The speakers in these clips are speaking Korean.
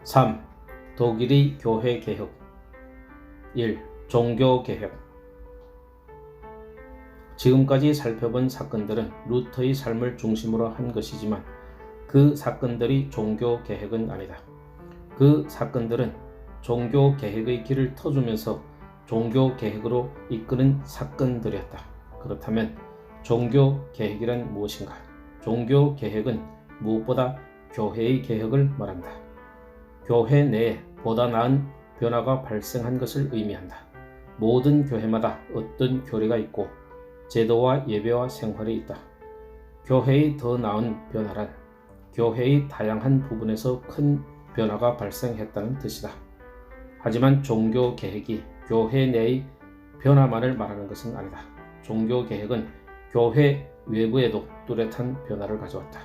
3. 독일의 교회 개혁. 1. 종교 개혁. 지금까지 살펴본 사건들은 루터의 삶을 중심으로 한 것이지만 그 사건들이 종교 개혁은 아니다. 그 사건들은 종교 개혁의 길을 터주면서 종교 개혁으로 이끄는 사건들이었다. 그렇다면 종교 개혁이란 무엇인가? 종교 개혁은 무엇보다 교회의 개혁을 말한다. 교회 내에 보다 나은 변화가 발생한 것을 의미한다. 모든 교회마다 어떤 교리가 있고 제도와 예배와 생활이 있다. 교회의 더 나은 변화란 교회의 다양한 부분에서 큰 변화가 발생했다는 뜻이다. 하지만 종교 개혁이 교회 내의 변화만을 말하는 것은 아니다. 종교 개혁은 교회 외부에도 뚜렷한 변화를 가져왔다.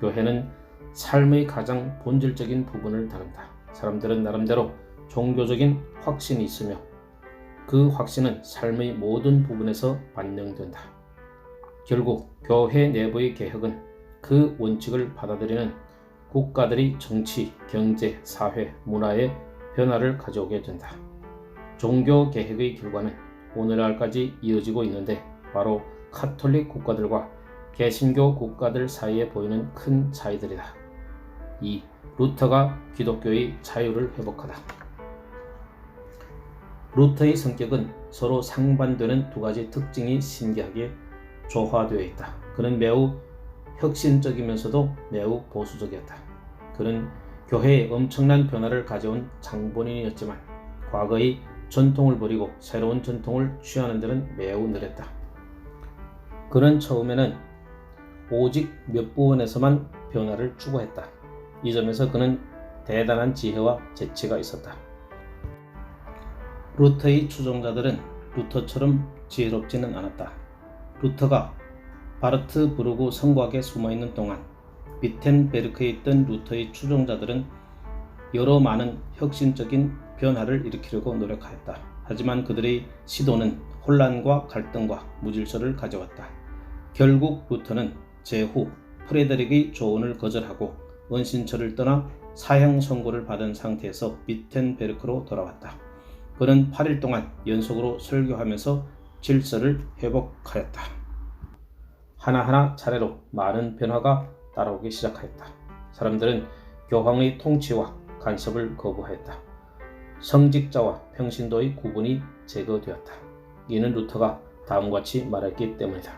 교회는 삶의 가장 본질적인 부분을 다룬다. 사람들은 나름대로 종교적인 확신이 있으며 그 확신은 삶의 모든 부분에서 반영된다. 결국 교회 내부의 개혁은 그 원칙을 받아들이는 국가들이 정치, 경제, 사회, 문화의 변화를 가져오게 된다. 종교 개혁의 결과는 오늘날까지 이어지고 있는데 바로 카톨릭 국가들과 개신교 국가들 사이에 보이는 큰 차이들이다. 2. 루터가 기독교의 자유를 회복하다. 루터의 성격은 서로 상반되는 두 가지 특징이 신기하게 조화되어 있다. 그는 매우 혁신적이면서도 매우 보수적이었다. 그는 교회에 엄청난 변화를 가져온 장본인이었지만 과거의 전통을 버리고 새로운 전통을 취하는 데는 매우 느렸다. 그는 처음에는 오직 몇 부분에서만 변화를 추구했다. 이 점에서 그는 대단한 지혜와 재치가 있었다. 루터의 추종자들은 루터처럼 지혜롭지는 않았다. 루터가 바르트부르크 성곽에 숨어있는 동안 비텐베르크에 있던 루터의 추종자들은 여러 많은 혁신적인 변화를 일으키려고 노력하였다. 하지만 그들의 시도는 혼란과 갈등과 무질서를 가져왔다. 결국 루터는 제후 프레데릭의 조언을 거절하고 은신처를 떠나 사형 선고를 받은 상태에서 비텐베르크로 돌아왔다. 그는 8일 동안 연속으로 설교하면서 질서를 회복하였다. 하나하나 차례로 많은 변화가 따라오기 시작하였다. 사람들은 교황의 통치와 간섭을 거부하였다. 성직자와 평신도의 구분이 제거되었다. 이는 루터가 다음과 같이 말했기 때문이다.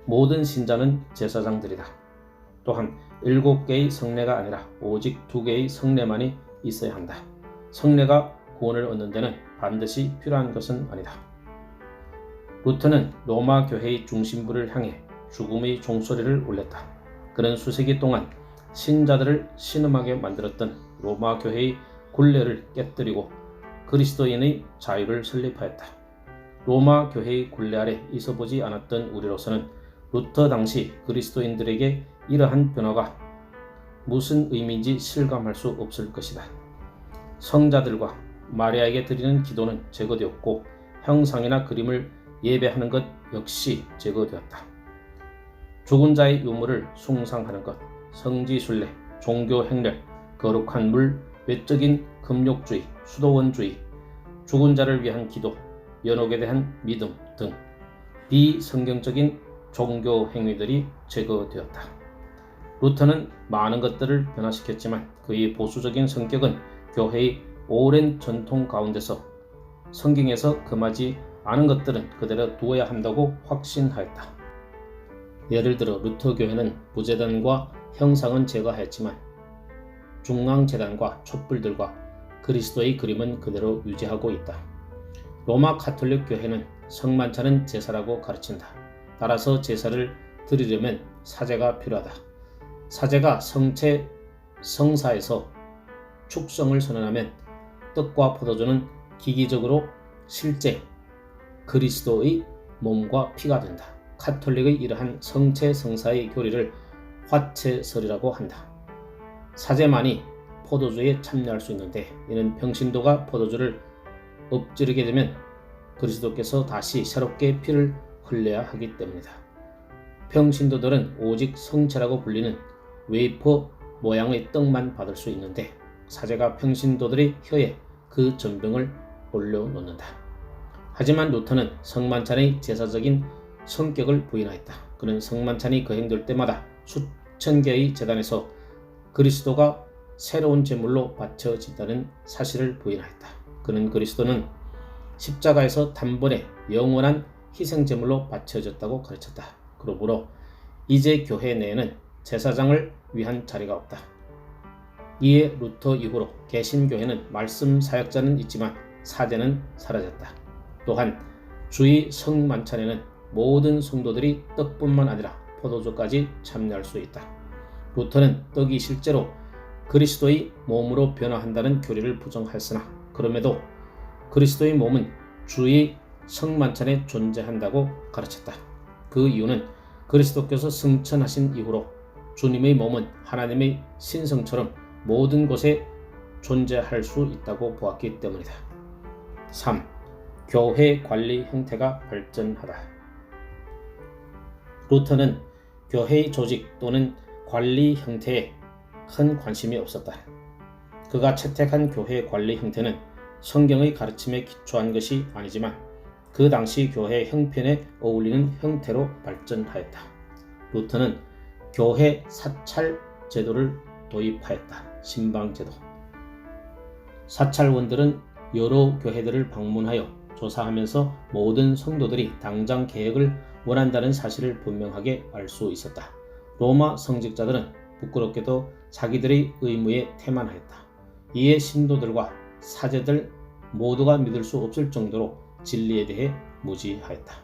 모든 신자는 제사장들이다. 또한 7개의 성례가 아니라 오직 2개의 성례만이 있어야 한다. 성례가 구원을 얻는 데는 반드시 필요한 것은 아니다. 루터는 로마 교회의 중심부를 향해 죽음의 종소리를 울렸다. 그는 수세기 동안 신자들을 신음하게 만들었던 로마 교회의 굴레를 깨뜨리고 그리스도인의 자유를 설립하였다. 로마 교회의 굴레 아래 있어보지 않았던 우리로서는 루터 당시 그리스도인들에게 이러한 변화가 무슨 의미인지 실감할 수 없을 것이다. 성자들과 마리아에게 드리는 기도는 제거되었고 형상이나 그림을 예배하는 것 역시 제거되었다. 죽은 자의 유물을 숭상하는 것, 성지순례, 종교 행렬, 거룩한 물, 외적인 금욕주의, 수도원주의, 죽은 자를 위한 기도, 연옥에 대한 믿음 등 비성경적인 종교 행위들이 제거되었다. 루터는 많은 것들을 변화시켰지만 그의 보수적인 성격은 교회의 오랜 전통 가운데서 성경에서 금하지 않은 것들은 그대로 두어야 한다고 확신하였다. 예를 들어 루터 교회는 부제단과 형상은 제거하였지만 중앙제단과 촛불들과 그리스도의 그림은 그대로 유지하고 있다. 로마 카톨릭 교회는 성만찬은 제사라고 가르친다. 따라서 제사를 드리려면 사제가 필요하다. 사제가 성체 성사에서 축성을 선언하면 떡과 포도주는 기기적으로 실제 그리스도의 몸과 피가 된다. 카톨릭의 이러한 성체 성사의 교리를 화채설이라고 한다. 사제만이 포도주에 참여할 수 있는데 이는 평신도가 포도주를 엎지르게 되면 그리스도께서 다시 새롭게 피를 흘려야 하기 때문이다. 평신도들은 오직 성체라고 불리는 웨이퍼 모양의 떡만 받을 수 있는데 사제가 평신도들의 혀에 그 전병을 올려놓는다. 하지만 루터는 성만찬의 제사적인 성격을 부인하였다. 그는 성만찬이 거행될 때마다 수천 개의 제단에서 그리스도가 새로운 제물로 바쳐진다는 사실을 부인하였다. 그는 그리스도는 십자가에서 단번에 영원한 희생제물로 바쳐졌다고 가르쳤다. 그러므로 이제 교회 내에는 제사장을 위한 자리가 없다. 이에 루터 이후로 개신교회는 말씀 사역자는 있지만 사제는 사라졌다. 또한 주의 성만찬에는 모든 성도들이 떡뿐만 아니라 포도주까지 참여할 수 있다. 루터는 떡이 실제로 그리스도의 몸으로 변화한다는 교리를 부정하였으나 그럼에도 그리스도의 몸은 주의 성만찬에 존재한다고 가르쳤다. 그 이유는 그리스도께서 승천하신 이후로 주님의 몸은 하나님의 신성처럼 모든 곳에 존재할 수 있다고 보았기 때문이다. 3. 교회 관리 형태가 발전하다. 루터는 교회의 조직 또는 관리 형태에 큰 관심이 없었다. 그가 채택한 교회 관리 형태는 성경의 가르침에 기초한 것이 아니지만 그 당시 교회 형편에 어울리는 형태로 발전하였다. 루터는 교회 사찰 제도를 도입하였다. 신방제도. 사찰원들은 여러 교회들을 방문하여 조사하면서 모든 성도들이 당장 개혁을 원한다는 사실을 분명하게 알 수 있었다. 로마 성직자들은 부끄럽게도 자기들의 의무에 태만하였다. 이에 신도들과 사제들 모두가 믿을 수 없을 정도로 진리에 대해 무지하였다.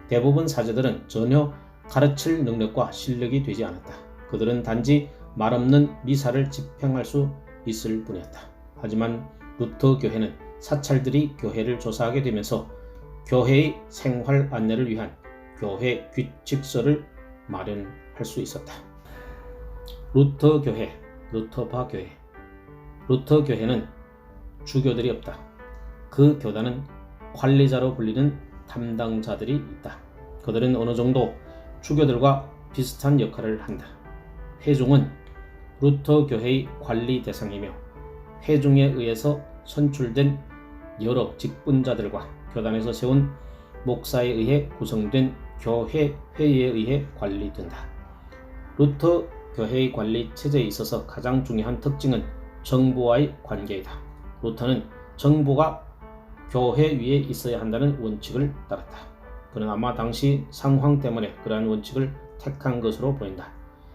대부분 사제들은 전혀 가르칠 능력과 실력이 되지 않았다. 그들은 단지 말없는 미사를 집행할 수 있을 뿐이었다. 하지만 루터 교회는 사찰들이 교회를 조사하게 되면서 교회의 생활 안내를 위한 교회 규칙서를 마련할 수 있었다. 루터 교회, 루터파 교회. 루터 교회는 주교들이 없다. 그 교단은 관리자로 불리는 담당자들이 있다. 그들은 어느 정도 주교들과 비슷한 역할을 한다. 회중은 루터 교회의 관리 대상이며 회중에 의해서 선출된 여러 직분자들과 교단에서 세운 목사에 의해 구성된 교회 회의에 의해 관리된다. 루터 교회의 관리 체제에 있어서 가장 중요한 특징은 정부와의 관계이다. 루터는 정부가 교회 위에 있어야 한다는 원칙을 따랐다. 그는 아마 당시 상황 때문에 그러한 원칙을 택한 것으로 보인다.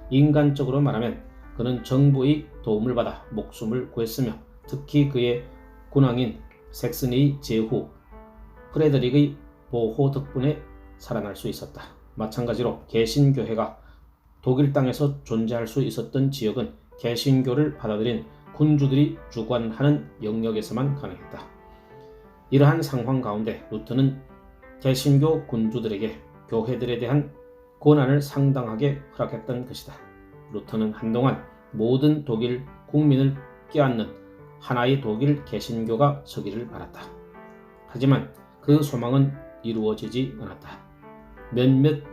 인간적으로 말하면 그는 정부의 도움을 받아 목숨을 구했으며 특히 그의 군왕인 섹슨의 제후 프레드릭의 보호 덕분에 살아날 수 있었다. 마찬가지로 개신교회가 독일 땅에서 존재할 수 있었던 지역은 개신교를 받아들인 군주들이 주관하는 영역에서만 가능했다. 이러한 상황 가운데 루터는 개신교 군주들에게 교회들에 대한 권한을 상당하게 허락했던 것이다. 루터는 한동안 모든 독일 국민을 껴안는 하나의 독일 개신교가 서기를 바랐다. 하지만 그 소망은 이루어지지 않았다. 몇몇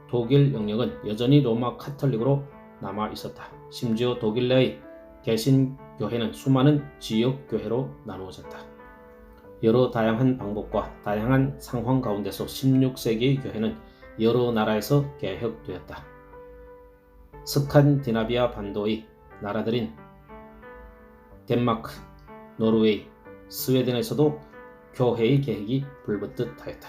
독일 영역은 여전히 로마 카톨릭으로 남아 있었다. 심지어 독일 내의 개신교회는 수많은 지역교회로 나누어졌다. 여러 다양한 방법과 다양한 상황 가운데서 16세기의 교회는 여러 나라에서 개혁되었다. 스칸디나비아 반도의 나라들인 덴마크, 노르웨이, 스웨덴에서도 교회의 개혁이 불붙듯하였다.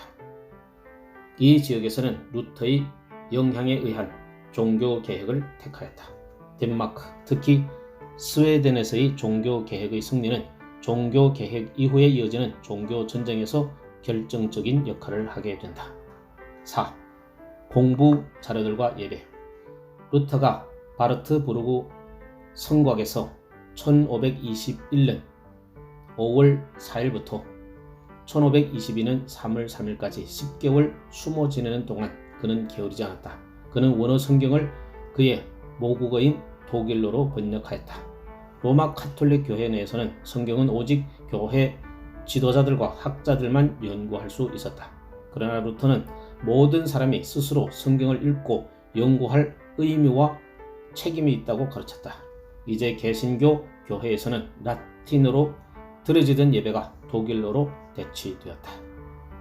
이 지역에서는 루터의 영향에 의한 종교 개혁을 택하였다. 덴마크, 특히 스웨덴에서의 종교 개혁의 승리는 종교 개혁 이후에 이어지는 종교 전쟁에서 결정적인 역할을 하게 된다. 4. 공부 자료들과 예배. 루터가 바르트부르크 성곽에서 1521년 5월 4일부터 1522년 3월 3일까지 10개월 숨어 지내는 동안 그는 게으르지 않았다. 그는 원어 성경을 그의 모국어인 독일어로 번역하였다. 로마 카톨릭 교회 내에서는 성경은 오직 교회 지도자들과 학자들만 연구할 수 있었다. 그러나 루터는 모든 사람이 스스로 성경을 읽고 연구할 의무와 책임이 있다고 가르쳤다. 이제 개신교 교회에서는 라틴어로 드려지던 예배가 독일어로 대치되었다.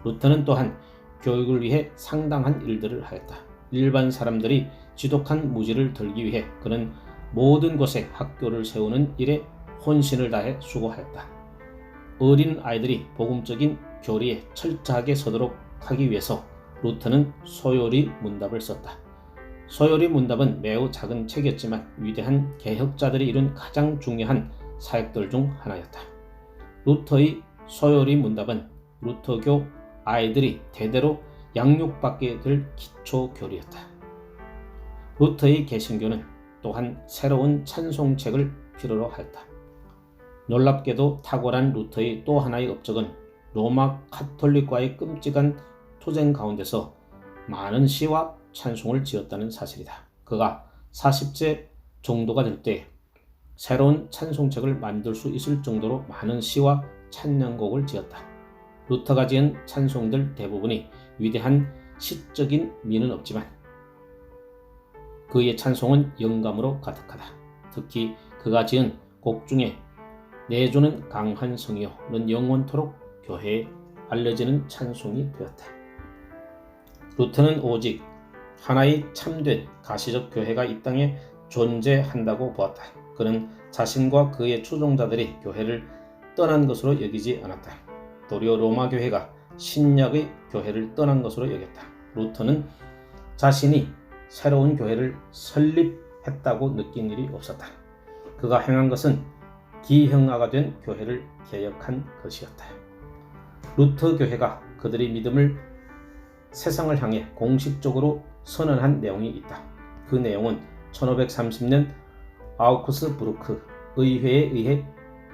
루터는 또한 교육을 위해 상당한 일들을 하였다. 일반 사람들이 지독한 무지를 들기 위해 그는 모든 곳에 학교를 세우는 일에 혼신을 다해 수고하였다. 어린 아이들이 복음적인 교리에 철저하게 서도록 하기 위해서 루터는 소요리 문답을 썼다. 소요리 문답은 매우 작은 책이었지만 위대한 개혁자들이 이룬 가장 중요한 사역들 중 하나였다. 루터의 소요리 문답은 루터교 아이들이 대대로 양육받게 될 기초 교리였다. 루터의 개신교는 또한 새로운 찬송책을 필요로 하였다. 놀랍게도 탁월한 루터의 또 하나의 업적은 로마 카톨릭과의 끔찍한 투쟁 가운데서 많은 시와 찬송을 지었다는 사실이다. 그가 40세 정도가 될 때 새로운 찬송책을 만들 수 있을 정도로 많은 시와 찬양곡을 지었다. 루터가 지은 찬송들 대부분이 위대한 시적인 미는 없지만 그의 찬송은 영감으로 가득하다. 특히 그가 지은 곡 중에 내 주는 강한 성이요는 영원토록 교회에 알려지는 찬송이 되었다. 루터는 오직 하나의 참된 가시적 교회가 이 땅에 존재한다고 보았다. 그는 자신과 그의 추종자들이 교회를 떠난 것으로 여기지 않았다. 도리어 로마 교회가 신약의 교회를 떠난 것으로 여겼다. 루터는 자신이 새로운 교회를 설립했다고 느낀 일이 없었다. 그가 행한 것은 기형화가 된 교회를 개혁한 것이었다. 루터 교회가 그들의 믿음을 세상을 향해 공식적으로 선언한 내용이 있다. 그 내용은 1530년 아우크스부르크 의회에 의해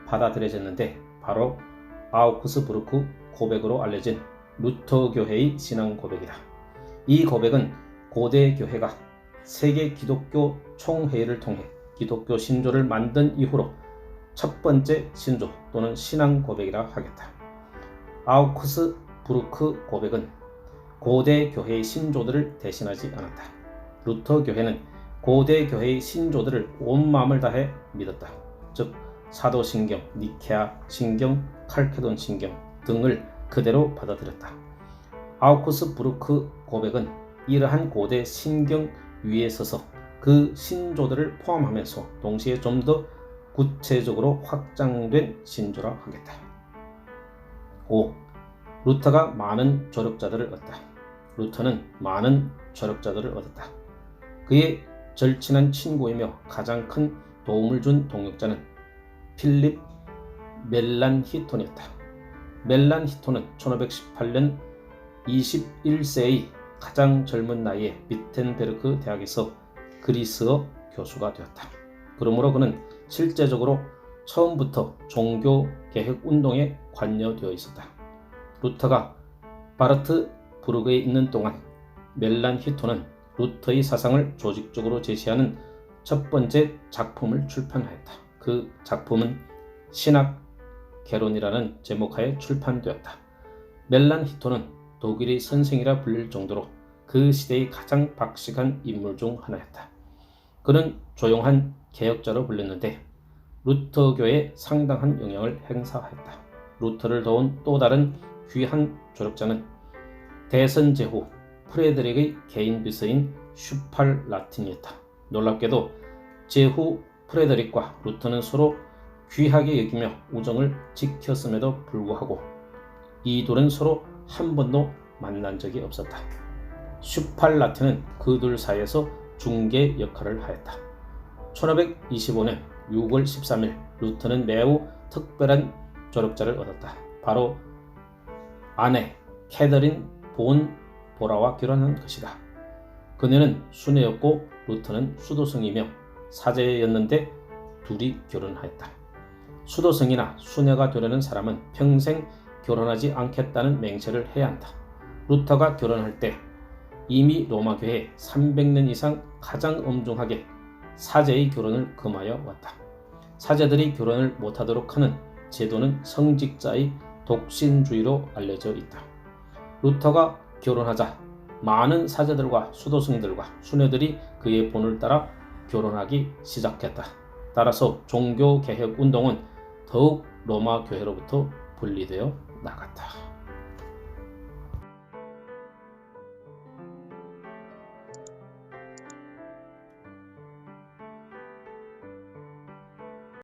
받아들여졌는데 바로 아우크스부르크 고백으로 알려진 루터 교회의 신앙 고백이다. 이 고백은 고대 교회가 세계 기독교 총회의를 통해 기독교 신조를 만든 이후로 첫 번째 신조 또는 신앙 고백이라 하겠다. 아우크스부르크 고백은 고대 교회의 신조들을 대신하지 않았다. 루터 교회는 고대 교회의 신조들을 온 마음을 다해 믿었다. 즉 사도신경, 니케아 신경, 칼케돈 신경 등을 그대로 받아들였다. 아우크스부르크 고백은 이러한 고대 신경 위에 서서 그 신조들을 포함하면서 동시에 좀 더 구체적으로 확장된 신조라 하겠다. 5. 루터가 많은 조력자들을 얻다. 루터는 많은 조력자들을 얻었다. 그의 절친한 친구이며 가장 큰 도움을 준 동역자는 필립 멜란히톤이었다. 멜란히톤은 1518년 21세의 가장 젊은 나이에 비텐베르크 대학에서 그리스어 교수가 되었다. 그러므로 그는 실제적으로 처음부터 종교 개혁 운동에 관여되어 있었다. 루터가 바르트부르크에 있는 동안 멜란히톤은 루터의 사상을 조직적으로 제시하는 첫 번째 작품을 출판하였다. 그 작품은 신학 개론이라는 제목하에 출판되었다. 멜란히톤은 독일의 선생이라 불릴 정도로 그 시대의 가장 박식한 인물 중 하나였다. 그는 조용한 개혁자로 불렸는데 루터교에 상당한 영향을 행사하였다. 루터를 도운 또 다른 귀한 조력자는 대선 제후 프레드릭의 개인 비서인 슈팔라틴이었다. 놀랍게도 제후 프레드릭과 루터는 서로 귀하게 여기며 우정을 지켰음에도 불구하고 이 둘은 서로 한 번도 만난 적이 없었다. 슈팔라틴은 그 둘 사이에서 중개 역할을 하였다. 1525년 6월 13일 루터는 매우 특별한 조력자를 얻었다. 바로 아내 캐더린 본 보라와 결혼한 것이다. 그녀는 수녀였고 루터는 수도승이며 사제였는데 둘이 결혼하였다. 수도승이나 수녀가 되려는 사람은 평생 결혼하지 않겠다는 맹세를 해야 한다. 루터가 결혼할 때 이미 로마교회에 300년 이상 가장 엄중하게 사제의 결혼을 금하여 왔다. 사제들이 결혼을 못하도록 하는 제도는 성직자의 독신주의로 알려져 있다. 루터가 결혼하자 많은 사제들과 수도승들과 수녀들이 그의 본을 따라 결혼하기 시작했다. 따라서 종교개혁 운동은 더욱 로마 교회로부터 분리되어 나갔다.